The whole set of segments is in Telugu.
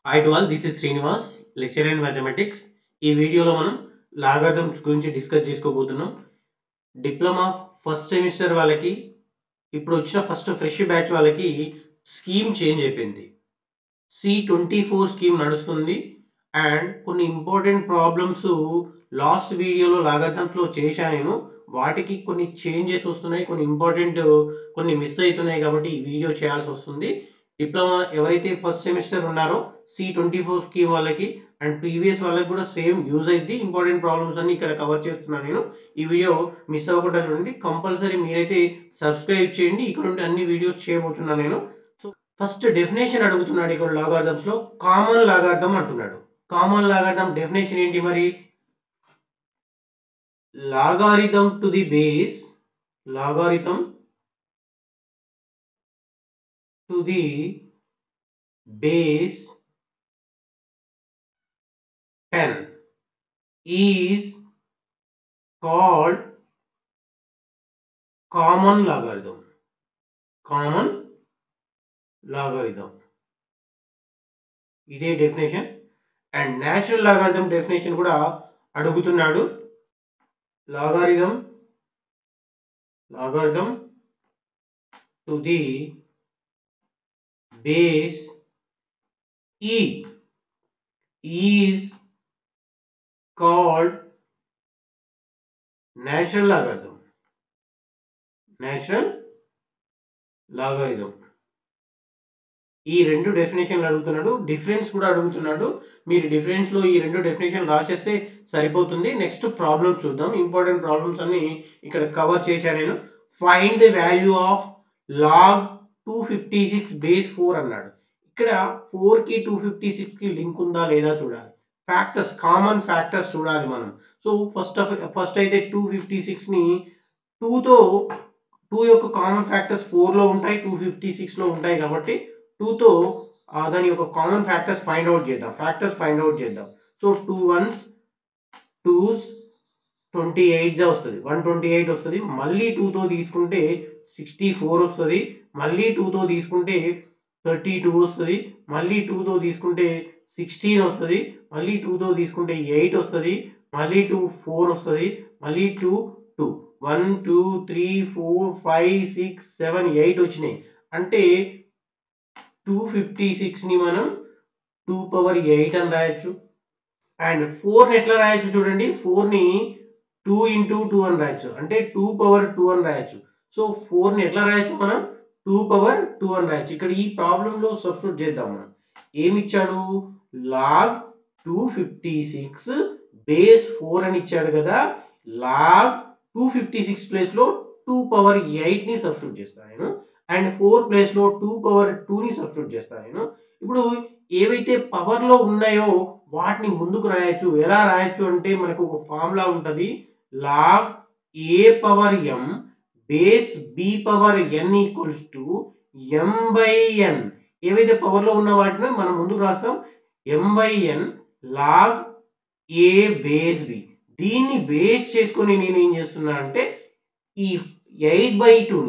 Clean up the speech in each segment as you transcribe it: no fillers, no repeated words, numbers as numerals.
Hi to all, this is Srinivas, lecturer in mathematics. ఈ వీడియోలో మనం లాగరిథమ్స్ గురించి డిస్కస్ చేసుకోబోతున్నాం. డిప్లొమా ఫస్ట్ సెమిస్టర్ వాళ్ళకి ఇప్పుడు వచ్చిన ఫస్ట్ ఫ్రెష్ బ్యాచ్ వాళ్ళకి స్కీమ్ చేంజ్ అయిపోయింది. C24 స్కీమ్ నడుస్తుంది అండ్ కొన్ని ఇంపార్టెంట్ ప్రాబ్లమ్స్ లాస్ట్ వీడియోలో లాగరిథమ్స్లో చేశాను నేను. వాటికి కొన్ని చేంజెస్ వస్తున్నాయి, కొన్ని ఇంపార్టెంట్ కొన్ని మిస్ అవుతున్నాయి కాబట్టి ఈ వీడియో చేయాల్సి వస్తుంది. డిప్లొమా ఎవరైతే ఫస్ట్ సెమిస్టర్ ఉన్నారో C24 స్కీమ్ వాళ్ళకి అండ్ ప్రీవియస్ వాళ్ళకి కూడా సేమ్ యూజ్ అయింది. ఇంపార్టెంట్ ప్రాబ్లమ్స్ అన్ని ఇక్కడ కవర్ చేస్తున్నాను నేను. ఈ వీడియో మిస్ అవ్వకుండా చూడండి. కంపల్సరీ మీరైతే సబ్స్క్రైబ్ చేయండి. ఇక్కడ నుండి అన్ని వీడియోస్ చేయబోతున్నాను నేను. సో ఫస్ట్ డెఫినేషన్ అడుగుతున్నాడు ఇక్కడ లాగారిథమ్స్ లో. కామన్ లాగారిథం అంటున్నాడు. కామన్ లాగారిథం డెఫినేషన్ ఏంటి మరి? Logarithm to the base, logarithm to the base 10 is called common logarithm. Common logarithm. ఇదే definition. And natural logarithm definition కూడా అడుగుతున్నాడు. Logarithm to the base e is called natural logarithm. Natural logarithm. ఈ రెండు డెఫినేషన్లు అడుగుతున్నాడు. డిఫరెన్స్ కూడా అడుగుతున్నాడు. మీరు డిఫరెన్స్ లో ఈ రెండు డెఫినేషన్ రాసేస్తే సరిపోతుంది. నెక్స్ట్ ప్రాబ్లమ్స్ చూద్దాం. ఇంపార్టెంట్ ప్రాబ్లమ్స్ అన్ని ఇక్కడ కవర్ చేశాను నేను. Find the value of log 256 base 4 అన్నాడు. ఇక్కడ 4 కి 256 కి లింక్ ఉందా లేదా చూడాలి. ఫ్యాక్టర్స్, కామన్ ఫ్యాక్టర్స్ చూడాలి మనం. సో ఫస్ట్ అయితే 256 ని 2 తో 2 యొక్క కామన్ ఫ్యాక్టర్స్ 4 లో ఉంటాయి, 256 లో ఉంటాయి కాబట్టి 2 తో దాని యొక్క కామన్ ఫ్యాక్టర్స్ ఫైండ్ అవుట్ చేద్దాం. సో 2 1s 2s 28 వస్తుంది, 128 వస్తుంది. మళ్ళీ 2 తో తీసుకుంటే 64 వస్తుంది. మళ్ళీ 2 తో తీసుకుంటే 32 వస్తుంది. మళ్ళీ 2 తో తీసుకుంటే 16 వస్తుంది. మళ్ళీ 2 తో తీసుకుంటే 8 వస్తుంది. మళ్ళీ 2 4 వస్తుంది. మళ్ళీ 2 2 1 2 3 4 5 6 7 8 వచ్చినాయి. అంటే 256 ని మనం 2 పవర్ 8 అని రాయొచ్చు. అండ్ 4 ని ఎట్లా రాయొచ్చు చూడండి. 4 ని 2 ఇంటూ 2 అని రాయొచ్చు, అంటే 2 పవర్ 2 అని రాయొచ్చు. సో 4 ని ఎట్లా రాయొచ్చు మనం? 2 పవర్ 2 అని రాయొచ్చు. ఇక్కడ ఈ ప్రాబ్లంలో సబ్స్టిట్యూట్ చేద్దాం మనం. ఏమి ఇచ్చాడు? log 256 బేస్ 4 అని ఇచ్చాడు కదా. log 256 ప్లేస్ లో 2 పవర్ 8 ని సబ్స్టిట్యూట్ చేస్తాను నేను. అండ్ 4 ప్లేస్ లో 2 పవర్ 2 ని సబ్స్టిట్యూట్ చేస్తాను నేను. ఇప్పుడు ఏవైతే పవర్ లో ఉన్నాయో వాటిని ముందుకు రాయొచ్చు. ఎలా రాయొచ్చు అంటే మనకు ఒక ఫార్ములా ఉంటుంది. log a power m base b power n equals to m by n. ఏవైతే పవర్ లో ఉన్న వాటిని మనం ముందుకు రాస్తాం. m by n log a base b. దీన్ని బేస్ చేసుకొని నేను ఏం చేస్తున్నా అంటే ఈ 8/2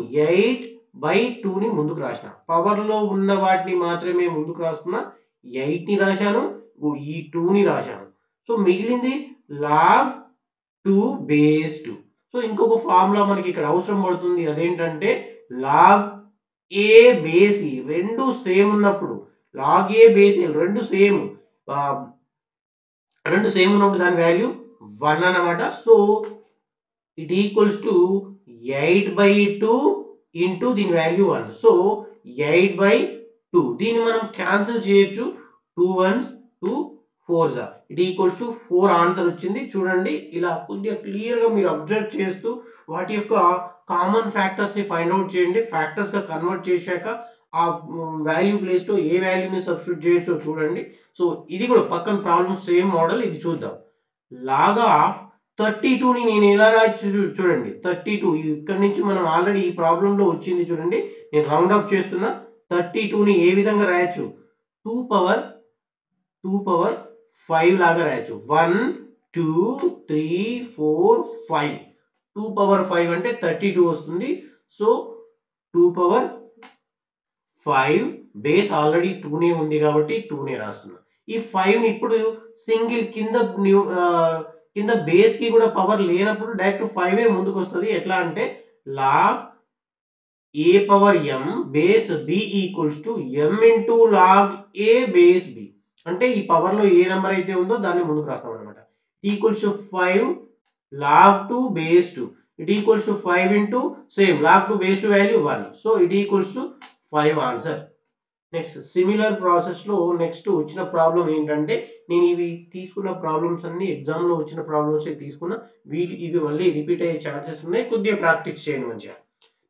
ని ముందుకు రాసిన. పవర్ లో ఉన్న వాటిని మాత్రమే ముందుకు రాస్తున్నా. 8 ని రాశాను, ఈ 2 ని రాశాను. సో మిగిలింది log 2 బేస్ 2. సో ఇంకొక ఫార్ములా మనకి ఇక్కడ అవసరం పడుతుంది. అదేంటంటే log a బేస్ e. రెండు సేమ్ ఉన్నప్పుడు log a బేస్ e రెండు సేమ్ ఉన్నప్పుడు దాని వాల్యూ 1 అన్నమాట. So it equals to 8/2 into దీని వాల్యూ 1. సో 8/2. దీన్ని మనం క్యాన్సిల్ చేయొచ్చు. 2 1s 2 4s. It equals to 4 answer వచ్చింది. చూడండి, ఇలా కొద్దిగా క్లియర్ గా మీరు అబ్జర్వ్ చేస్తూ వాటి యొక్క కామన్ ఫ్యాక్టర్స్ ని ఫైండ్ అవుట్ చేయండి. ఫ్యాక్టర్స్ గా కన్వర్ట్ చేశాక ఆ వాల్యూ ప్లేస్ లో ఏ వాల్యూని సబ్స్టిట్యూట్ చేయొచ్చో చూడండి. సో ఇది కూడా పక్కన ప్రాబ్లమ్ సేమ్ మోడల్. ఇది చూద్దాం. log ఆఫ్ 32 ని నేను ఎలా రాయొచ్చు చూడండి. 32 ఇక్కడ నుంచి మనం ఆల్రెడీ ఈ ప్రాబ్లంలో వచ్చింది చూడండి. నేను రౌండ్ అప్ చేస్తున్నా. 32 ని ఏ విధంగా రాయొచ్చు? 2 పవర్ 5 లాగా రాయొచ్చు. 1 2 3 4 5. 2 పవర్ 5 అంటే 32 వస్తుంది. సో 2 పవర్ 5 బేస్ ఆల్రెడీ 2 నే ఉంది కాబట్టి 2 నే రాస్తున్నా. ఈ 5 ని ఇప్పుడు సింగిల్ కింద బేస్ కి కూడా పవర్ లేనప్పుడు డైరెక్ట్ 5 ముందుకు వస్తుంది. ఎట్లా అంటే log a power m base b equals to m into log a base b. అంటే ఈ పవర్ లో ఏ నెంబర్ అయితే ఉందో దాన్ని ముందుకు రాస్తాం అనమాట. Equals to 5 log 2 base 2. It equals to 5 into same log 2 base 2 value 1. So it equals to 5 answer. Next similar process లో నెక్స్ట్ వచ్చిన ప్రాబ్లం ఏంటంటే, నేను ఇవి తీసుకున్న ప్రాబ్లమ్స్ అన్ని ఎగ్జామ్ లో వచ్చిన ప్రాబ్లమ్స్ తీసుకున్నా. ఇవి మళ్ళీ రిపీట్ అయ్యే ఛాన్సెస్ ఉన్నాయి. కొద్దిగా ప్రాక్టీస్ చేయండి మంచిగా.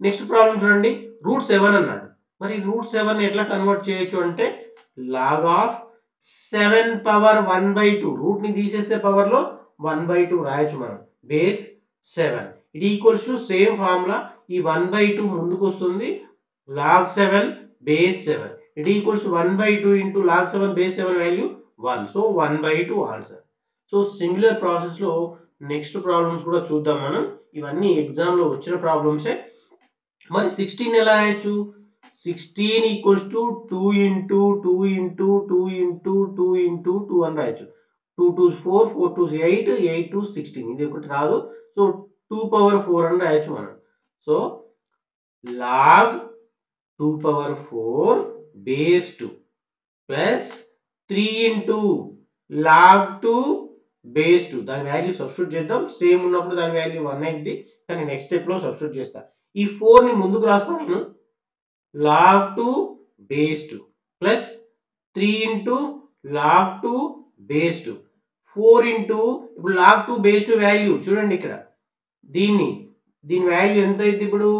నెక్స్ట్ ప్రాబ్లం చూడండి, √7 అన్నాడు. మరి √7 ఎట్లా కన్వర్ట్ చేయొచ్చు అంటే లాగ్ ఆఫ్ 7 పవర్ 1/2 రూట్ ని తీసేసే పవర్ లో 1/2 రాయొచ్చు మనం. Base 7 it equals to same formula. ఈ 1/2 ముందుకు వస్తుంది. Log 7 base 7 it equals to 1/2 into log 7 base 7 value 1. So 1/2 answer. So similar process లో నెక్స్ట్ ప్రాబ్లమ్స్ కూడా చూద్దాం మనం. ఇవన్నీ ఎగ్జామ్ లో వచ్చిన ప్రాబ్లమ్సే. మరి 16 ఎలా రాయొచ్చు? 16 equals to 2 into 2 into 2 into 2 into 2 అని రాయొచ్చు. 2 2 4 4 2 8 8 2 16. ఇది ఒకటి రాదు. సో 2 పవర్ 4 అని రాయొచ్చు మనం. So log 2 power 4 base 2 plus 3 into log 2 base 2. దాని వాల్యూ సబ్స్టిట్యూట్ చేద్దాం. సేమ్ ఉన్నప్పుడు దాని వాల్యూ 1 అయింది. కానీ నెక్స్ట్ స్టెప్ లో సబ్స్టిట్యూట్ చేస్తా. ఈ 4 ని ముందుకు రాస్తాను నేను. log 2 base 2 plus 3 into log 2 base 2 4 into ఇప్పుడు log 2 base 2 వాల్యూ చూడండి ఇక్కడ. దీని వాల్యూ ఎంత అయింది? ఇప్పుడు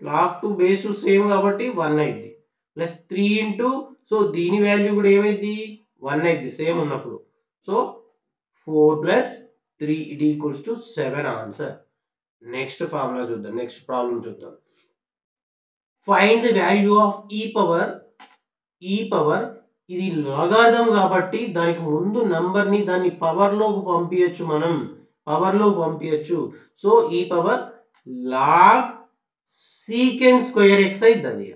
log 2 base 2 సేమ్ కాబట్టి 1 అయింది. ప్లస్ 3 ఇంటూ సో దీని వాల్యూ కూడా ఏమైంది? 1 అయింది సేమ్ ఉన్నప్పుడు. So 4 plus 3 it equals to 7 answer. Next formula చూద్దాం. నెక్స్ట్ ప్రాబ్లం చూద్దాం. ఫైండ్ ది వాల్యూ ఆఫ్ ఈ పవర్ ఇది లాగారిథం కాబట్టి దానికి ముందు నంబర్ ని దాన్ని పవర్ లోకి పంపించచ్చు మనం. సో ఈ power log second square X అయింది. అది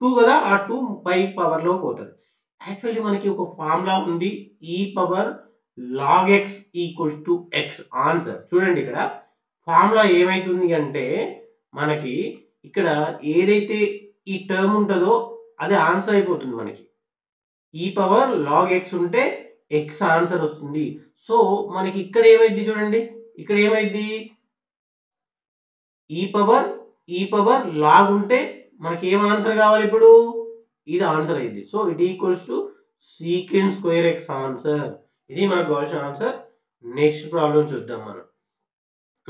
2 కదా, ఆ 2 పై పవర్ లో పోతుంది. యాక్చువల్లీ మనకి ఒక ఫార్ములా ఉంది, ఈ power log X equals to X answer. చూడండి ఇక్కడ ఫార్ములా ఏమైతుంది అంటే మనకి ఇక్కడ ఏదైతే ఈ టర్మ్ ఉంటుందో అది ఆన్సర్ అయిపోతుంది మనకి. ఈ పవర్ లాగ్ ఎక్స్ ఉంటే ఎక్స్ ఆన్సర్ వస్తుంది. సో మనకి ఇక్కడ ఏమైంది చూడండి, ఇక్కడ ఏమైంది? ఈ పవర్ లాగ్ ఉంటే మనకి ఏం ఆన్సర్ కావాలి? ఇప్పుడు ఇది ఆన్సర్ అయింది. So it equals to secant square X answer. ఇది మనకు కావాల్సిన ఆన్సర్. నెక్స్ట్ ప్రాబ్లం చూద్దాం మనం.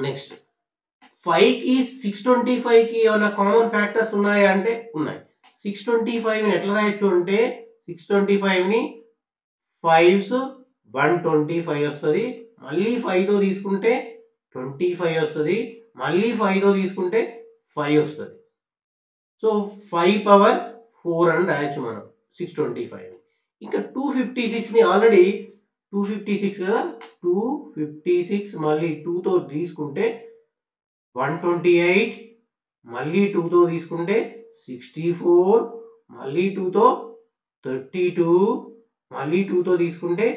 నెక్స్ట్ 5 కి 625 కి ఏమైనా కామన్ ఫ్యాక్టర్స్ ఉన్నాయా అంటే ఉన్నాయి. 625 ని ఎట్లా రాయొచ్చు అంటే 625 ని 5s 125 వస్తుంది. మళ్ళీ 5 తో తీసుకుంటే 25 వస్తుంది. మళ్ళీ 5 తో తీసుకుంటే 5 వస్తుంది. సో 5 పవర్ 4 అని రాయొచ్చు మనం 625. ఇంకా 256 ని ఆల్రెడీ 256 కదా, 256 మళ్ళీ 2 తో తీసుకుంటే 128, మళ్ళీ 2 తో తీసుకుంటే 64, మళ్ళీ 2 తో 32, మళ్ళీ 2 తో తీసుకుంటే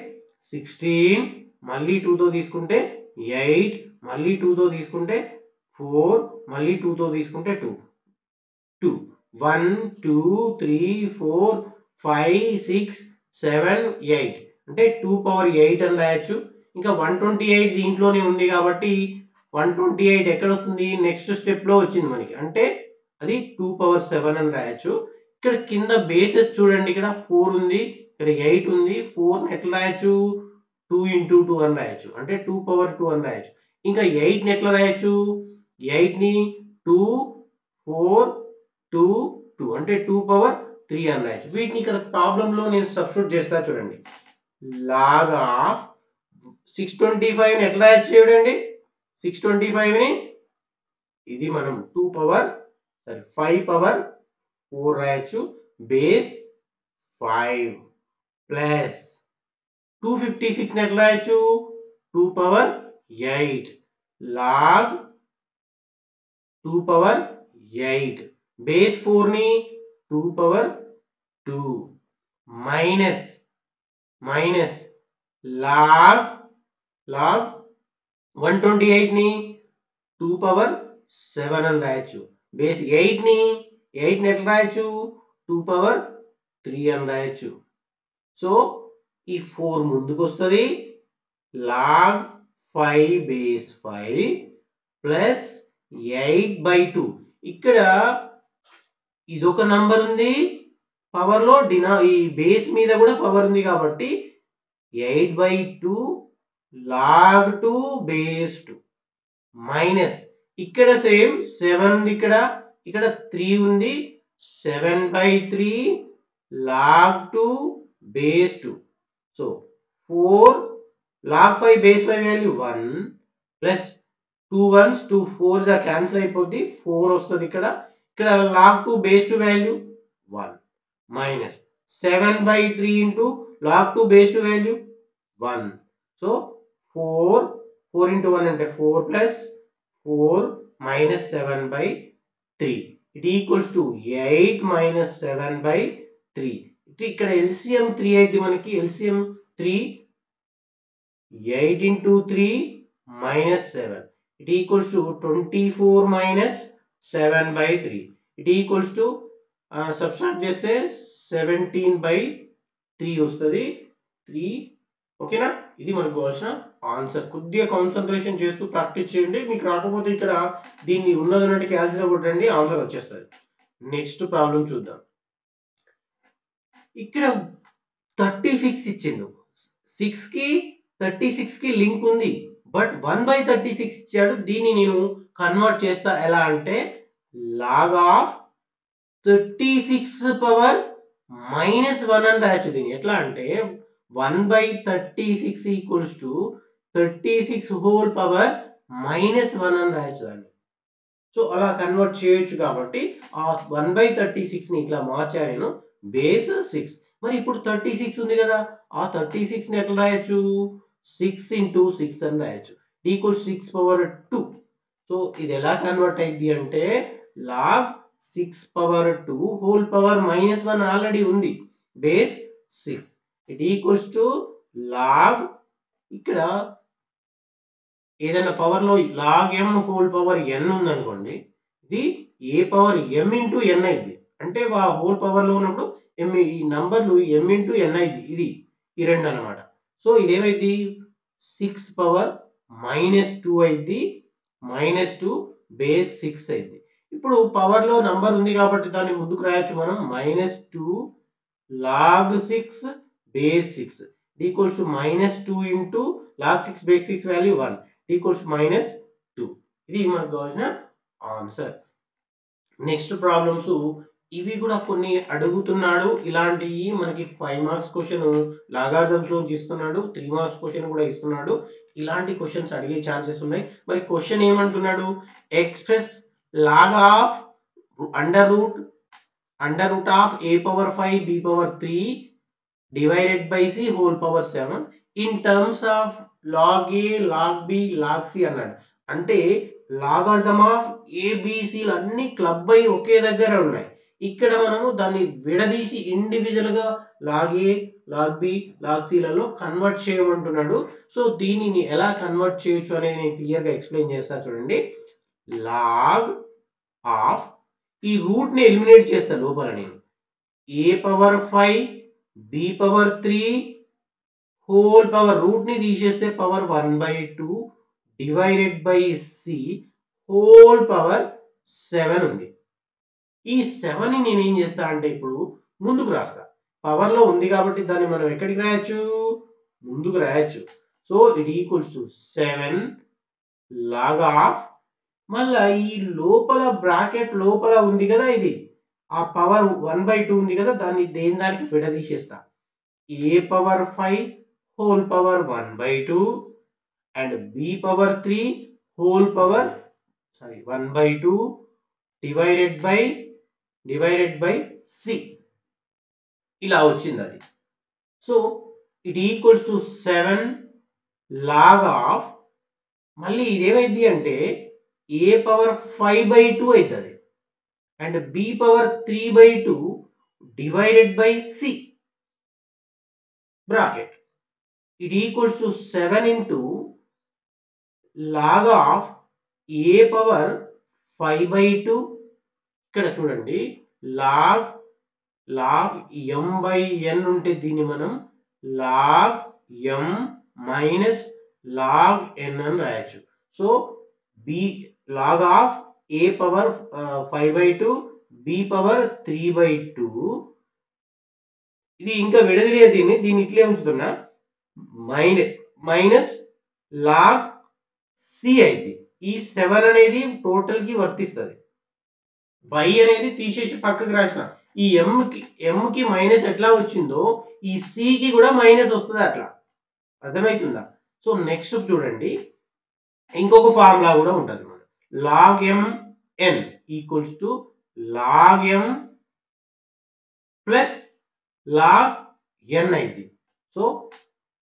16, మళ్ళీ 2 తో తీసుకుంటే 8, మళ్ళీ 2 తో తీసుకుంటే 4, మళ్ళీ 2 తో తీసుకుంటే 2. 1 2 3 4 5 6 7 8 అంటే 2 పవర్ 8 అని రాయొచ్చు. ఇంకా 128 దీంట్లోనే ఉంది కాబట్టి 128 ఎక్కడ వస్తుంది? నెక్స్ట్ స్టెప్ లో వచ్చింది మనకి, అంటే అది 2 పవర్ 7 అని రాయొచ్చు. ఇక్కడ కింద బేసెస్ చూడండి, ఇక్కడ 4 ఉంది, ఇక్కడ 8 ఉంది. 4 ని ఎట్లా రాయొచ్చు? 2 ఇంటూ 2 అని రాయొచ్చు, అంటే 2 పవర్ 2 అని రాయొచ్చు. ఇంకా 8 ని ఎట్లా రాయొచ్చు? 8 ని 2 4 2 2 అంటే 2 పవర్ 3 అని రాయొచ్చు. వీటిని ఇక్కడ ప్రాబ్లం లో నేను సబ్స్టిట్యూట్ చేస్తా చూడండి. లాగ్ ఆఫ్ 625 ని ఎట్లా రాయొచ్చు చూడండి. 625 ని ఇది మనం 5 పవర్ 4 రాయొచ్చు. బేస్ 5 ప్లస్ 256 ని ఎట్లా రాయొచ్చు? 2 పవర్ 8 లాగ్ 2 పవర్ 8 బేస్ 4 ని 2 పవర్ 2 మైనస్ log 128 ని 2 పవర్ 7 అని రాయొచ్చు. బేస్ 8 ని ఎట్లా రాయొచ్చు 2 పవర్ 3 అని రాయొచ్చు. సో ఈ 4 ముందుకు వస్తుంది. log 5 base 5 plus 8/2. ఇక్కడ ఇదొక నంబర్ ఉంది, పవర్ లో ఈ బేస్ మీద కూడా పవర్ ఉంది కాబట్టి 8/2 log 2 బేస్ 2 మైనస్ ఇక్కడ సేమ్ 7 ఉంది, ఇక్కడ 3 ఉంది, 7/3 log 2 base 2. So 4 log 5 base 5 value 1 plus 2 1s 2 4s cancel అయిపోద్ది, 4 వస్తుంది. ఇక్కడ log 2 base 2 value 1 minus 7/3 into log 2 base 2 value 1. So 4 into 1 అంటే 4 plus 4 minus 7/3 it equals to 8 minus 7/3. ఇక్కడ ఎల్సిఎం 3 అయితే మనకి LCM 3 8 into 3 minus 7 it equals to 24 minus 7/3 it equals to subtract చేస్తే 17/3 వస్తుంది 3. ఓకేనా, ఇది మనకు కావాల్సిన ఆన్సర్. కొద్దిగా కాన్సన్ట్రేషన్ చేస్తూ ప్రాక్టీస్ చేయండి. మీకు రాకపోతే ఇక్కడ దీన్ని ఉన్నదన్నట్టు క్యాల్సిలో కొట్టండి, ఆన్సర్ వచ్చేస్తుంది. నెక్స్ట్ ప్రాబ్లం చూద్దాం. ఇక్కడ 36 ఇచ్చిండు, 6 కి 36 కి లింక్ ఉంది, బట్ 1/36 ఇచ్చాడు. దీన్ని నేను కన్వర్ట్ చేస్తా ఎలా అంటే log ఆఫ్ 36 పవర్ మైనస్ 1 అని రాయొచ్చు. దీన్ని ఎట్లా అంటే 1/36 equals to 36 whole power minus 1 అని రాయొచ్చు దాన్ని. సో అలా కన్వర్ట్ చేయొచ్చు కాబట్టి ఆ 1/36 ని ఇట్లా మార్చా నేను, బేస్ 6. మరి ఇప్పుడు 36 ఉంది కదా, ఆ 36 ని ఎట్లా రాయొచ్చు 6 into 6 అని రాయొచ్చు, ఈక్వల్స్ 6 పవర్ 2. సో ఇది ఎలా కన్వర్ట్ అయింది అంటే log 6 power 2 whole power minus 1 already ఉంది, base 6 it equals to log ఇక్కడ ఏదైనా పవర్ లో log m whole power n ఉంది అనుకోండి, ఇది a power m into n అయింది. అంటే ఆ హోల్ పవర్ లో ఉన్నప్పుడు m ఈ నంబర్లు m ఇంటూ n అయింది, ఇది ఈ రెండు అన్నమాట. సో ఇదేమైంది 6 పవర్ మైనస్ 2 అయింది, మైనస్ 2 బేస్ 6 అయింది. ఇప్పుడు పవర్ లో నంబర్ ఉంది కాబట్టి దాన్ని ముందుకు రాయొచ్చు మనం, -2 log 6 base 6 equals to -2 into log 6 base 6 value 1 equals -2. ఇది మనకు కావాల్సిన ఆన్సర్. నెక్స్ట్ ప్రాబ్లమ్స్ ఇవి కూడా కొన్ని అడుగుతున్నాడు. ఇలాంటివి మనకి 5 మార్క్స్ క్వశ్చన్ లాగారిథమ్స్ లోంచి ఇస్తున్నాడు, 3 మార్క్స్ క్వశ్చన్ కూడా ఇస్తున్నాడు. ఇలాంటి క్వశ్చన్స్ అడిగే ఛాన్సెస్ ఉన్నాయి. మరి క్వశ్చన్ ఏమంటున్నాడు, express log of under root of a power 5 b power 3 divided by c whole power 7 in terms of log a log b log c అన్నాడు. అంటే లాగారిథమ్ ఆఫ్ ఏబిసిలు అన్ని క్లబ్ అయి ఒకే దగ్గర ఉన్నాయి. ఇక్కడ మనము దాన్ని విడదీసి ఇండివిజువల్ గా log a log b log c లలో కన్వర్ట్ చేయమంటున్నాడు. సో దీనిని ఎలా కన్వర్ట్ చేయొచ్చు అనేది నేను క్లియర్ గా ఎక్స్ప్లెయిన్ చేస్తా చూడండి. log ఆఫ్ ఈ రూట్ ని ఎలిమినేట్ చేస్తా లోపల నేను, a power 5 b power 3 whole power root ని తీసేస్తే power 1/2 divided by c whole power 7 ఉంది. ఈ 7 ని నేను ఏం చేస్తా అంటే ఇప్పుడు ముందుకు రాస్తా, పవర్ లో ఉంది కాబట్టి దాన్ని మనం ఎక్కడికి రాయొచ్చు, ముందుకు రాయొచ్చు. So it equals to 7 log of, మళ్ళా ఈ లోపల బ్రాకెట్ లోపల ఉంది కదా, ఇది ఆ పవర్ 1/2 ఉంది కదా, దాన్ని దేని దానికి విడదీసేస్తా, a power 5 whole power 1/2 and b power 3 whole power 1/2 divided by c ఇలా వచ్చింది అది. So it equals to 7 log of, మళ్ళీ ఇదేమైంది అంటే a పవర్ 5/2 అవుతుంది and b power 3/2 divided by c bracket. it equals to 7 into log of a power 5/2. ఇక్కడ చూడండి log m by n ఉంటే దీన్ని మనం log m minus log n అని రాయొచ్చు. So b log of a power 5/2 b power 3/2. ఇది ఇంకా విడదీయ దీన్ని ఇట్లే ఉంచుతున్నా మైనస్ లాగ్ సి అయితే ఈ 7 అనేది టోటల్ కి వర్తిస్తుంది. y అనేది తీసేసి పక్కకు రాసిన ఈ m కి మైనస్ ఎట్లా వచ్చిందో ఈ c కి కూడా మైనస్ వస్తుంది అట్లా. అర్థమవుతుందా? సో నెక్స్ట్ చూడండి ఇంకొక ఫార్ములా కూడా ఉంటుంది మన log m n equals to log m plus log n అయితే. So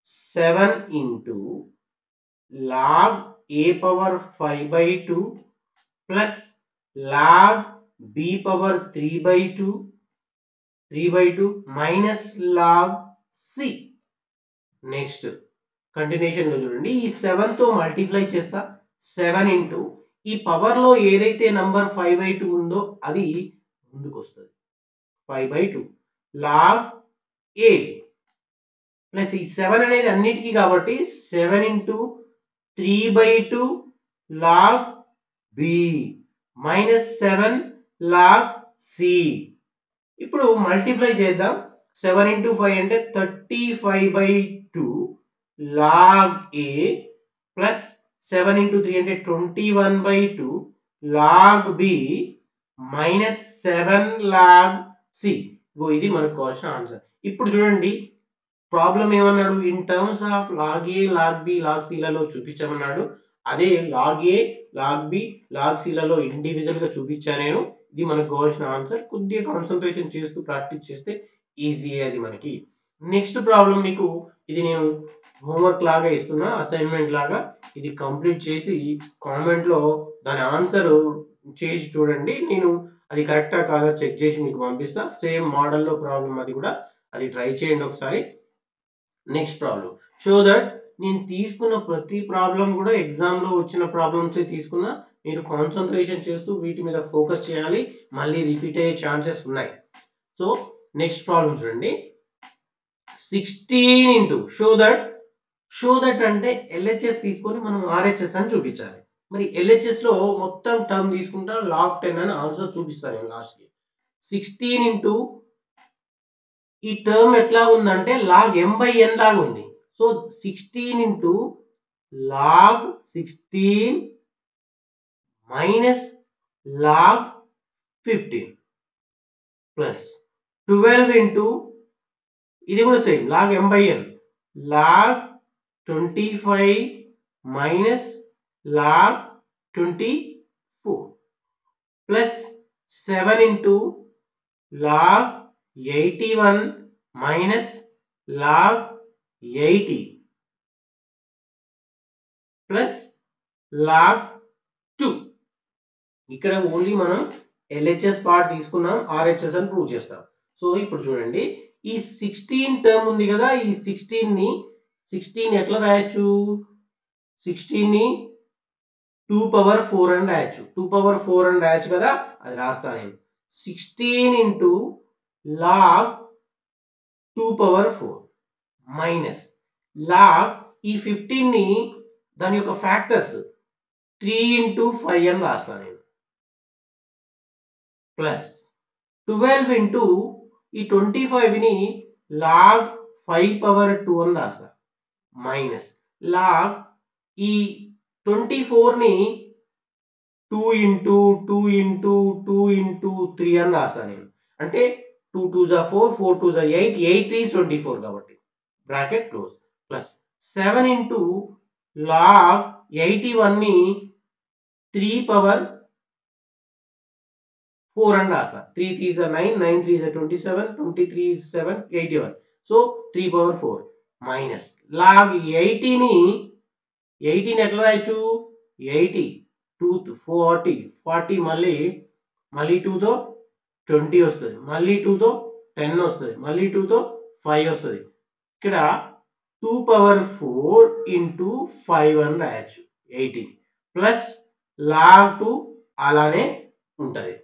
7 into log a power 5/2 plus log b power 3/2 minus log c. Next continuation లో చూడండి ఈ 7 తో మల్టిప్లై చేస్తా. 7 into ఈ పవర్ లో ఏదైతే నంబర్ 5/2 ఉందో అది ముందుకు వస్తుంది. 5/2 log a ప్లస్ ఈ 7 అనేది అన్నిటికీ కాబట్టి 7 into 3/2 log b minus 7 log c. ఇప్పుడు మల్టిప్లై చేద్దాం. 7 into 5 అంటే 35/2 log a ప్లస్ 7 into 3 అంటే 21/2 log b minus 7 log c. ఇది మనకు కావాల్సిన ఆన్సర్. ఇప్పుడు చూడండి ప్రాబ్లం ఏమన్నాడు, in terms of log a log b log c లలో చూపించమన్నాడు. అదే log a log b log c లలో ఇండివిజువల్ గా చూపించా నేను. ఇది మనకు కావాల్సిన ఆన్సర్. కొద్దిగా కాన్సన్ట్రేషన్ చేస్తూ ప్రాక్టీస్ చేస్తే ఈజీ అది మనకి. నెక్స్ట్ ప్రాబ్లం మీకు ఇది నేను హోంవర్క్ లాగా ఇస్తున్నా, అసైన్మెంట్ లాగా. ఇది కంప్లీట్ చేసి కామెంట్ లో దాని ఆన్సర్ చేసి చూడండి. నేను అది కరెక్టా కాదా చెక్ చేసి మీకు పంపిస్తా. సేమ్ మోడల్లో ప్రాబ్లం అది కూడా, అది ట్రై చేయండి ఒకసారి. నెక్స్ట్ ప్రాబ్లం షో దట్ నేను తీసుకున్న ప్రతి ప్రాబ్లం కూడా ఎగ్జామ్ లో వచ్చిన ప్రాబ్లమ్సే తీసుకున్నా. మీరు కాన్సన్ట్రేషన్ చేస్తూ వీటి మీద ఫోకస్ చేయాలి, మళ్ళీ రిపీట్ అయ్యే ఛాన్సెస్ ఉన్నాయి. సో నెక్స్ట్ ప్రాబ్లం చూడండి 16 into షో దట్ అంటే ఎల్హెచ్ఎస్ తీసుకొని మనం ఆర్హెచ్ఎస్ అని చూపించాలి. మరి ఎల్హెచ్ఎస్ లో మొత్తం టర్మ్ తీసుకుంటా log 10 అని ఆన్సర్ చూపిస్తాను నేను లాస్ట్ కి. 16 into ఈ టర్మ్ ఎట్లా ఉందంటే log m by n లాగా ఉంది. So 16 into log 16 minus log 15 plus 12 into ఇది కూడా same log m by n log 25 minus log 24 plus 7 into log 81 minus log 80 plus log 2. ఇక్కడ ఓన్లీ మనం ఎల్హెచ్ఎస్ పార్ట్ తీసుకున్నాం, ఆర్హెచ్ఎస్ అని ప్రూవ్ చేస్తాం. సో ఇప్పుడు చూడండి ఈ 16 టర్మ్ ఉంది కదా, ఈ 16 ఎట్లా రాయొచ్చు, 16 ని 2 power 4 అని రాయొచ్చు. 2 power 4 అని రాయొచ్చు కదా, అది రాస్తా నేను. 16 into log 2 power 4 minus log ఈ 15 ని దాని యొక్క ఫ్యాక్టర్స్ 3 into 5 అని రాస్తా నేను. ప్లస్ 12 into ఈ 25 ని log 5 power 2 అని రాస్తా. మైనస్ log ఈ 24 ని 2 into 2 into 2 into 3 అని రాస్తా నేను. అంటే 2 2s are 4, 4 2s are 8, 8 3s 24 కాబట్టి bracket close. Plus 7 into log 81 ని 3 power 4 అని రాస్తా. 3 3s are 9, 9 3s are 27, 23 is 7, 81. So 3 power 4 minus log 80 ని 18 ఎట్లా రాయొచ్చు, 80 2 40 40 మళ్ళీ 2 తో 20 వస్తుంది, మళ్ళీ 2 తో 10 వస్తుంది, మళ్ళీ 2 తో 5 వస్తుంది. ఇక్కడ 2 పవర్ 4 ఇంటూ 5 అని రాయొచ్చు 18 ప్లస్ లాగ్ 2 అలానే ఉంటుంది.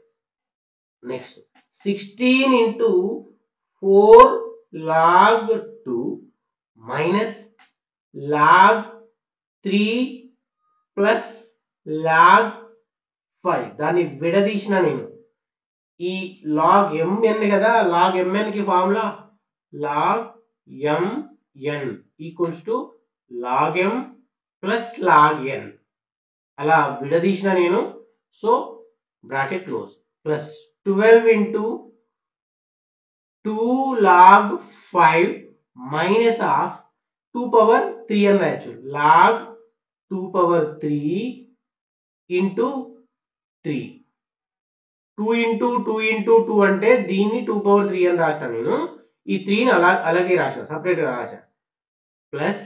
Next 16 into 4 log 2 minus log 3 plus log 5. దాన్ని విడదీసిన నేను ఈ లాగ్ mn కదా, లాగ్ mn కి formula log mn equals to log m plus log n. అలా విడదీసిన నేను. So bracket close plus 12 into 2 log 5 minus of 2 power 3 అని రాయొచ్చు. Log 2 power 3 into 3. 2 into 2 into 2 అంటే దీన్ని 2 పవర్ 3 అని రాసిన నేను. ఈ 3ని అలాగే రాసిన, సపరేట్గా రాసా. ప్లస్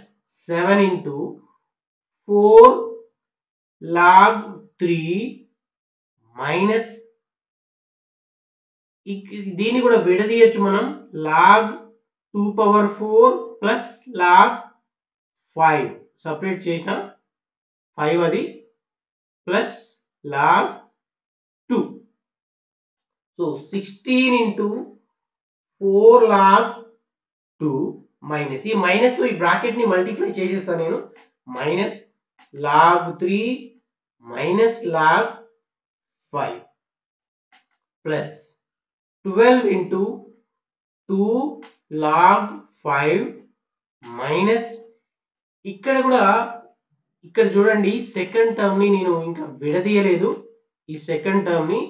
7 ఇంటూ 4 లాగ్ 3 మైనస్ దీన్ని కూడా విడదీయచ్చు మనం. Log 2 power 4 plus log 5 separate చేసిన 5 అది plus log 2. So 16 into 4 log 2 minus ఈ మైనస్ తో ఈ బ్రాకెట్ ని మల్టిప్లై చేసేస్తాను నేను. Minus log 3 minus log 5 plus 12 into 2 log 5 minus ఇక్కడ కూడా ఇక్కడ చూడండి సెకండ్ టర్మ్ ని నేను ఇంకా విడదీయలేదు. ఈ సెకండ్ టర్మ్ ని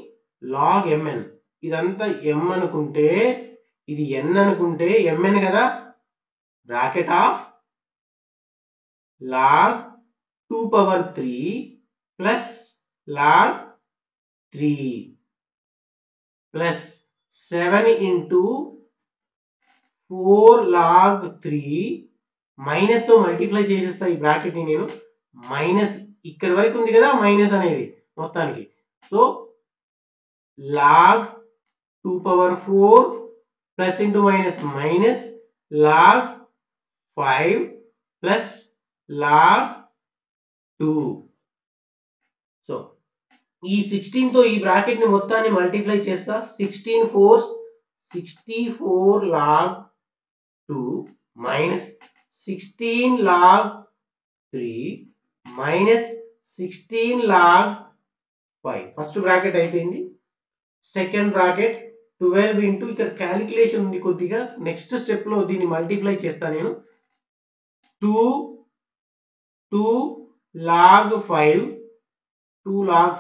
లాగ్ mn, ఇదంతా m అనుకుంటే ఇది n అనుకుంటే mn కదా, bracket of log 2 power 3 plus log 3 plus 7 into 4 log 3 minus తో మల్టిప్లై చేసేస్తా ఈ బ్రాకెట్ ని నేను. మైనస్ ఇక్కడ వరకు ఉంది కదా మైనస్ అనేది మొత్తానికి. So log 2 power 4 plus into minus minus log 5 plus log 2. So ఈ 16 తో ఈ బ్రాకెట్ ని మొత్తాన్ని మల్టిప్లై చేస్తా. 64 log 2 minus 16 log 3 minus 16 log 5. First bracket అయిపోయింది. సెకండ్ బ్రాకెట్ 12 ఇంటూ ఇక్కడ క్యాలిక్యులేషన్ ఉంది కొద్దిగా, నెక్స్ట్ స్టెప్ లో దీన్ని మల్టిప్లై చేస్తా నేను. 2 లాగ్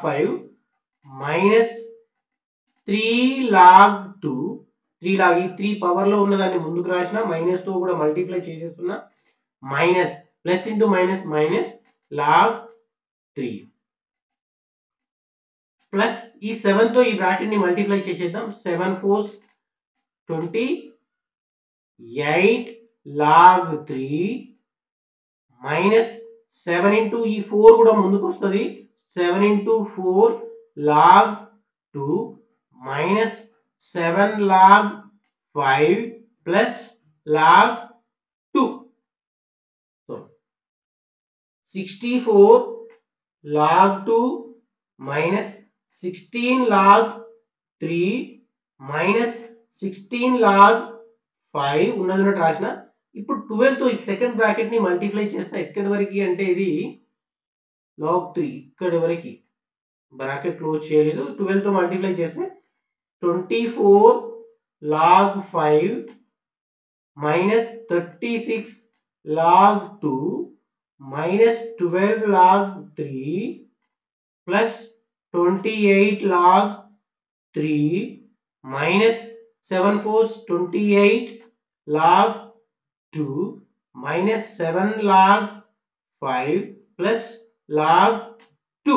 5 మైనస్ 3 లాగ్ 2. 3 లాగ్ ఈ 3 పవర్ లో ఉన్నదాన్ని ముందుకు రాసిన, మైనస్ తో కూడా మల్టిప్లై చేసేస్తున్నా. Minus plus into minus minus log 3 plus ఈ 7 తో ఈ బ్రాకెట్ ని మల్టిప్లై చేసేద్దాం. 7 4 28 లాగ్ 3 మైనస్ 7 ఇంటూ ఈ 4 కూడా ముందుకు వస్తుంది. 7 into 4 log 2 minus 7 log 5 plus log 2. So 64 log 2 minus 16 log 3 minus 16 log 5 ఉన్నది రాసిన. ఇప్పుడు 12 తో ఈ సెకండ్ బ్రాకెట్ ని మల్టిప్లై చేస్తా. ఎక్కడి వరకు అంటే ఇది లాగ్ 3 ఇక్కడి వరకు బ్రాకెట్ క్లోజ్ చేయలేదు. 12 తో మల్టిప్లై చేస్తే 24 log 5 minus 36 log 2 minus 12 log 3 plus 28 log 3 minus 7 4 28 log 2 minus 7 log 5 plus log 2.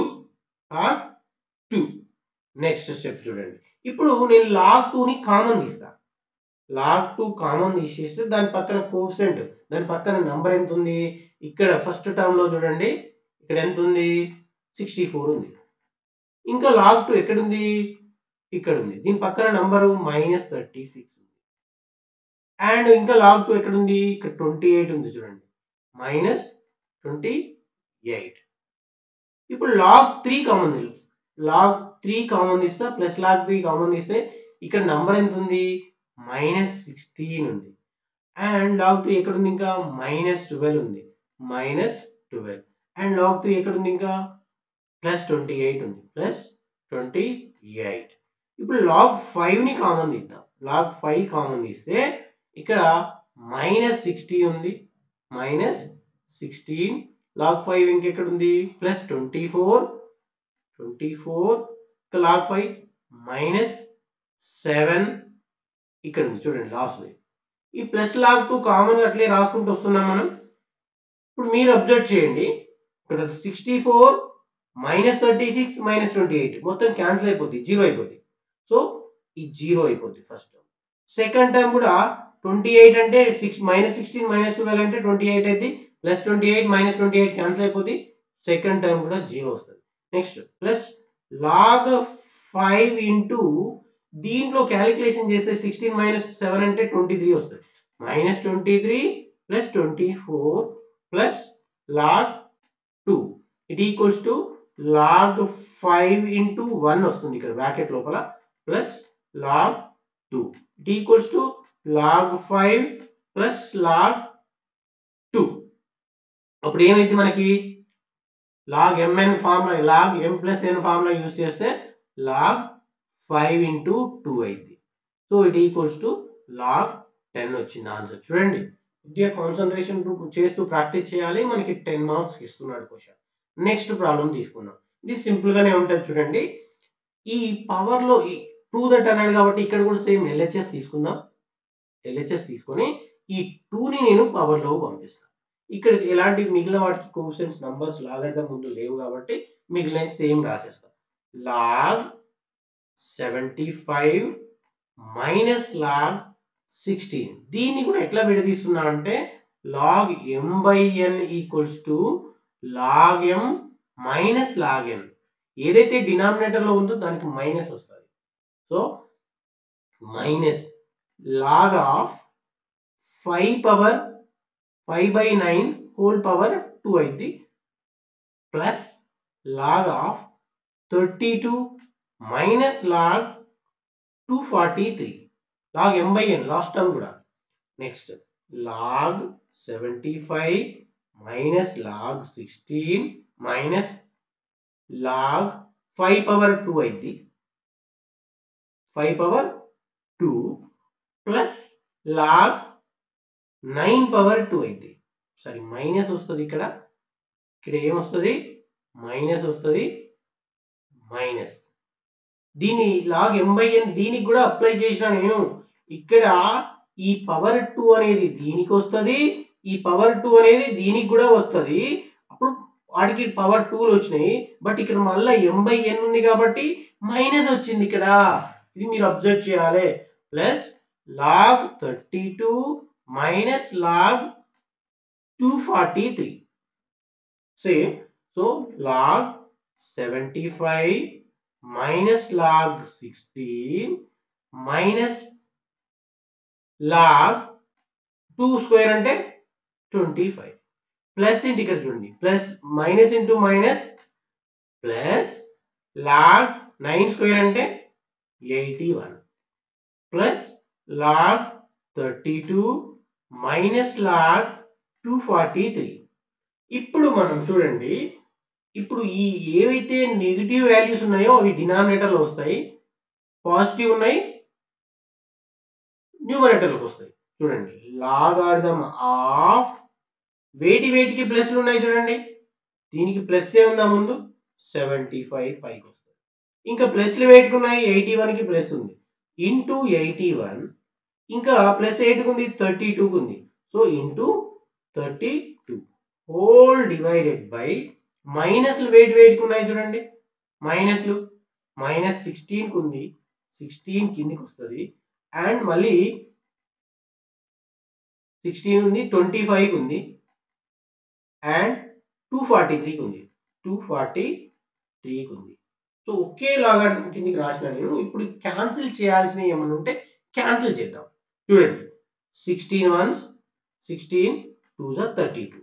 Next step చూడండి. ఇప్పుడు నేను లాగ్ 2 ని కామన్ తీస్తా. లాగ్ 2 కామన్ తీసేస్తే దాని పక్కన కోఎఫిషియంట్, దాని పక్కన నంబర్ ఎంత ఉంది, ఇక్కడ ఫస్ట్ టర్మ్ లో చూడండి ఇక్కడ ఎంత ఉంది, 64 ఉంది. ఇంకా లాగ్ 2 ఎక్కడుంది, ఇక్కడ ఉంది. దీని పక్కన నంబరు -36 ఉంది. అండ్ ఇంకా లాగ్ 2 ఎక్కడ ఉంది? ఇక్కడ 28 ఉంది చూడండి. -28. ఇప్పుడు లాగ్ 3 కామన్ తీయాలి. లాగ్ 3 కామన్ తీస్తా ప్లస్ లాగ్ 3 కామన్ తీస్తే ఇక్కడ నంబర్ ఎంత ఉంది? -16 ఉంది. అండ్ లాగ్ 3 ఎక్కడ ఉంది? ఇంకా -12 ఉంది. -12 అండ్ లాగ్ 3 ఎక్కడ ఉంది? ఇంకా +28 ఉంది. +28. ఇప్పుడు లాగ్ 5ని కామన్ తీద్దాం. లాగ్ 5 కామన్ తీస్తే ఇక్కడ -16 ఉంది. -16 లాగ్ 5 ఇంకెక్కడ ఉంది? +24 ఇంకా లాగ్ 5 -7 ఇక్కడ ఉంది చూడండి లాస్ట్. ఈ ప్లస్ లాగ్ 2 కామన్ అట్లే రాసుకుంటూ వస్తున్నాం మనం. ఇప్పుడు మీరు అబ్జర్వ్ చేయండి. ఇక్కడ 64 -36 -28 మొత్తం క్యాన్సిల్ అయిపోద్ది. 0 అయిపోద్ది. సో ఈ 0 అయిపోద్ది ఫస్ట్ టర్మ్. సెకండ్ టర్మ్ కూడా 28 అంటే -16 -12 అంటే 28 అయితే +28 -28 క్యాన్సిల్ అయిపోద్ది. సెకండ్ టర్మ్ కూడా 0 వస్తుంది. నెక్స్ట్ ప్లస్ లాగ్ 5 ఇంటూ దీంట్లో క్యాలిక్యులేషన్ చేస్తే 16 - 7 అంటే 23 వస్తుంది. -23 + 24 plus log 2 it equals to log 5 into 1 వస్తుంది ఇక్కడ బ్రాకెట్ లోపల plus log 2 it equals to log 5 plus log 2. అప్పుడు ఏమైంది మనకి? Log mn formula log m + n formula use చేస్తే లాగ్ 5 ఇంటూ 2 అయింది. So it equals to log 10 వచ్చింది ఆన్సర్. చూడండి కొద్దిగా కాన్సన్ట్రేషన్ చేస్తూ ప్రాక్టీస్ చేయాలి. మనకి 10 మార్క్స్ ఇస్తున్నాడు క్వశ్చన్. నెక్స్ట్ ప్రాబ్లం తీసుకుందాం. ఇది సింపుల్ గానే ఉంటుంది చూడండి. ఈ పవర్ లో ప్రూవ్ దట్ అన్నాడు కాబట్టి ఇక్కడ కూడా సేమ్ LHS తీసుకుందాం. LHS తీసుకొని ఈ 2ని నేను పవర్ లో పంపిస్తాను. ఇక్కడ ఎలాంటి మిగిలిన వాటికి కోఎఫిషియెంట్స్ నంబర్స్ లాగడం ముందు లేవు కాబట్టి మిగిలిన సేమ్ రాసేస్తాం. Log 75 minus log 16. దీన్ని కూడా ఎట్లా విడదీస్తున్నా అంటే log m/n equals to log m minus log n. ఏదైతే డినామినేటర్ లో ఉందో దానికి మైనస్ వస్తుంది. So minus log of 5/9 whole power 2 అయింది plus log of 32 minus log 243 log m/n last term కూడా. Next log 75 minus log 16 minus log 5/2 అయింది 5/2 ప్లస్ లాగ్ 9/2 అయింది. సారీ మైనస్ వస్తుంది ఇక్కడ ఏమొస్తుంది? మైనస్ వస్తుంది. మైనస్ దీని లాగ్ m/n దీనికి కూడా అప్లై చేసిన నేను ఇక్కడ ఈ పవర్ 2 అనేది దీనికి వస్తుంది, ఈ పవర్ 2 అనేది దీనికి కూడా వస్తుంది. అప్పుడు వాడికి పవర్ 2లు వచ్చినాయి. బట్ ఇక్కడ మళ్ళీ m/n ఉంది కాబట్టి మైనస్ వచ్చింది ఇక్కడ. ఇది మీరు అబ్జర్వ్ చేయాలి. Plus log 32 minus log 243 same. So log 75 minus log 16 minus log 2 square అంటే 25 ప్లస్ ఇంటి ఇక్కడ చూడండి plus minus into minus plus log 9 square అంటే 81 ప్లస్ లాగ్ 32 మైనస్ లాగ్ 243. ఇప్పుడు మనం చూడండి ఇప్పుడు ఈ ఏవైతే నెగిటివ్ వాల్యూస్ ఉన్నాయో అవి డినామినేటర్లో వస్తాయి, పాజిటివ్ ఉన్నాయి న్యూమరేటర్లోకి వస్తాయి. చూడండి లాగారిథం ఆఫ్ వేటికి ప్లస్లు ఉన్నాయి చూడండి. దీనికి ప్లస్ ఏ ఉందా ముందు 75 పైకి వస్తుంది. ఇంకా ప్లస్లు వేటికి ఉన్నాయి 81కి ప్లస్ ఉంది ఇంటూ 81 ఇంకా ప్లస్ 8కి ఉంది 32కి ఉంది. So into 32 whole divided by మైనస్లు వేటికి ఉన్నాయి చూడండి. మైనస్లు -16కి ఉంది 16 కిందికి వస్తుంది అండ్ మళ్ళీ 16 ఉంది 25కి ఉంది అండ్ 243కి ఉంది 243కి ఉంది. సో ఒకేలాగా కిందికి రాసిన నేను ఇప్పుడు క్యాన్సిల్ చేయాల్సిన ఏమైనా ఉంటే క్యాన్సిల్ చేద్దాం. చూడండి 16 ones 16 2s are 32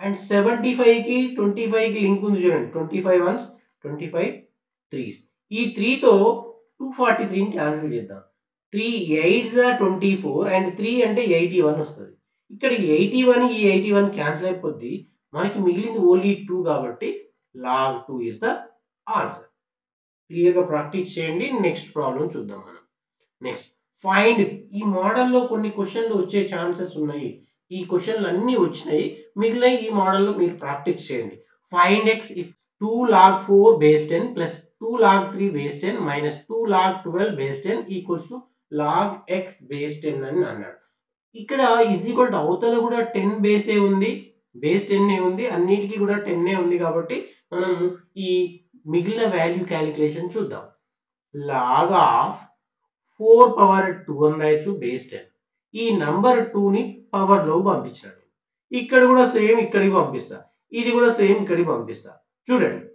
అండ్ 75 కి 25 కి లింక్ ఉంది చూడండి 25 వన్స్ 25 త్రీస్ ఈ 3 తో 243 ని క్యాన్సిల్ చేద్దాం 3 8s are 24 అండ్ 3 అంటే 81 వస్తుంది ఇక్కడ 81 ఈ 81 క్యాన్సిల్ అయిపోద్ది మనకి మిగిలింది ఓన్లీ 2 కాబట్టి log 2 is the answer clear గా ప్రాక్టీస్ చేయండి నెక్స్ట్ ప్రాబ్లం చూద్దాం మనం నెక్స్ట్ ఫైండ్ ఈ మోడల్లో కొన్ని క్వశ్చన్లు వచ్చే ఛాన్సెస్ ఉన్నాయి ఈ క్వశ్చన్లు అన్నీ వచ్చినాయి మిగిలిన ఈ మోడల్లో మీరు ప్రాక్టీస్ చేయండి find X if 2 log 4 base 10 plus 2 log 3 base 10 minus 2 log 12 base 10 equals to log x base 10 అని అన్నాడు ఇక్కడ ఈజ్ ఈక్వల్ టు అవతల కూడా 10 బేసే ఉంది బేస్ 10 ఉంది అన్నిటికీ కూడా 10 ఉంది కాబట్టి మనం ఈ మిగిలిన వాల్యూ క్యాలిక్యులేషన్ చూద్దాం log ఆఫ్ 4 పవర్ 2 అని రాయొచ్చు బేస్ 10 ఈ నంబర్ 2 ని పవర్ లో పంపించాడు ఇక్కడ కూడా సేమ్ ఇక్కడికి పంపిస్తా ఇది కూడా సేమ్ ఇక్కడికి పంపిస్తా చూడండి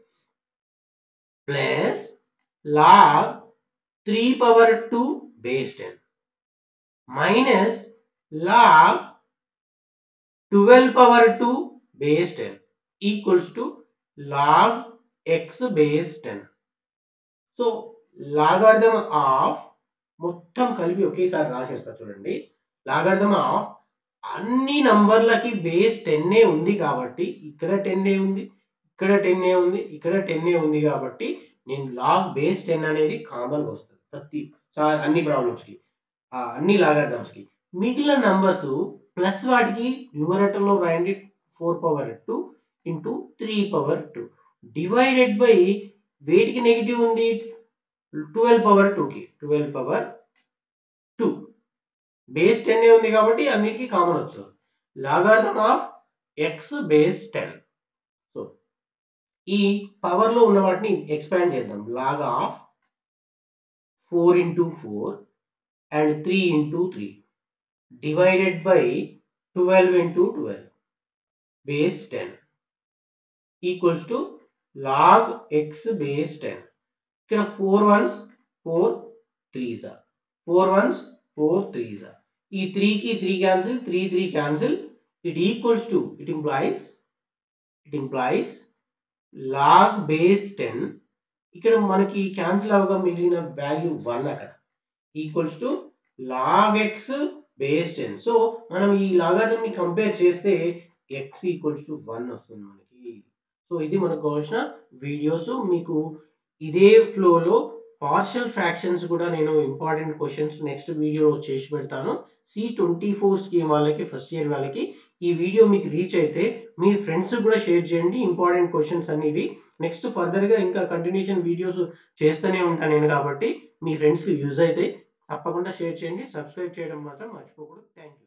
plus log 3 power 2 base 10 minus log 12 power 2 base 10 equals to log x base 10 so logarithm of మొత్తం కలిపి ఒకేసారి రాసేస్తా చూడండి లాగారిథం ఆఫ్ అన్ని నంబర్లకి బేస్ 10 ఉంది కాబట్టి ఇక్కడ 10 ఉంది ఇక్కడ 10 ఉంది ఇక్కడ 10 ఉంది కాబట్టి నేను లాగ్ బేస్ 10 అనేది కామన్ వస్తుంది ప్రతి అన్ని ప్రాబ్లమ్స్ కి అన్ని లాగారిథమ్స్ కి మిగిలిన నంబర్స్ ప్లస్ వాటికి న్యూమరేటర్ లో రాయండి 4 power 2 into 3 power 2 divided by వేటికి నెగిటివ్ ఉంది 12 పవర్ 2 కి 12 పవర్ 2 బేస్ 10 ఉంది కాబట్టి అన్నిటికీ కామన్ వస్తుంది logarithm of x base 10 so ఈ పవర్ లో ఉన్న వాటిని ఎక్స్పాండ్ చేద్దాం log of 4 into 4 and 3 into 3 divided by 12 into 12 base 10 equals to log x base 10 ఇక్కడ 4 ones 4 3s 4 ones 4 3s ఈ 3 కి 3 cancel 3 3 cancel it equals to it implies log base 10 ఇక్కడ మనకి క్యాన్సిల్ అవగా మిగిలిన వాల్యూ 1 అక్కడ equals to log x base 10 so మనం ఈ లాగారిథం ని కంపేర్ చేస్తే x ఈక్వల్స్ టు 1 వస్తుంది మనకి సో ఇది మనకు కావాల్సిన వీడియోస్ మీకు ఇదే ఫ్లోలో పార్షియల్ ఫ్రాక్షన్స్ కూడా నేను ఇంపార్టెంట్ క్వశ్చన్స్ నెక్స్ట్ వీడియో చేసి పెడతాను C24 స్కీమ్ వాళ్ళకి ఫస్ట్ ఇయర్ వాళ్ళకి ఈ వీడియో మీకు రీచ్ అయితే మీ ఫ్రెండ్స్ కూడా షేర్ చేయండి ఇంపార్టెంట్ క్వశ్చన్స్ అనేవి నెక్స్ట్ ఫర్దర్ గా ఇంకా కంటిన్యూషన్ వీడియోస్ చేస్తూనే ఉంటాను నేను కాబట్టి మీ ఫ్రెండ్స్ కి యూజ్ అయితే తప్పకుండా షేర్ చేయండి సబ్స్క్రైబ్ చేయడం మాత్రం మర్చిపోకూడదు థ్యాంక్ యూ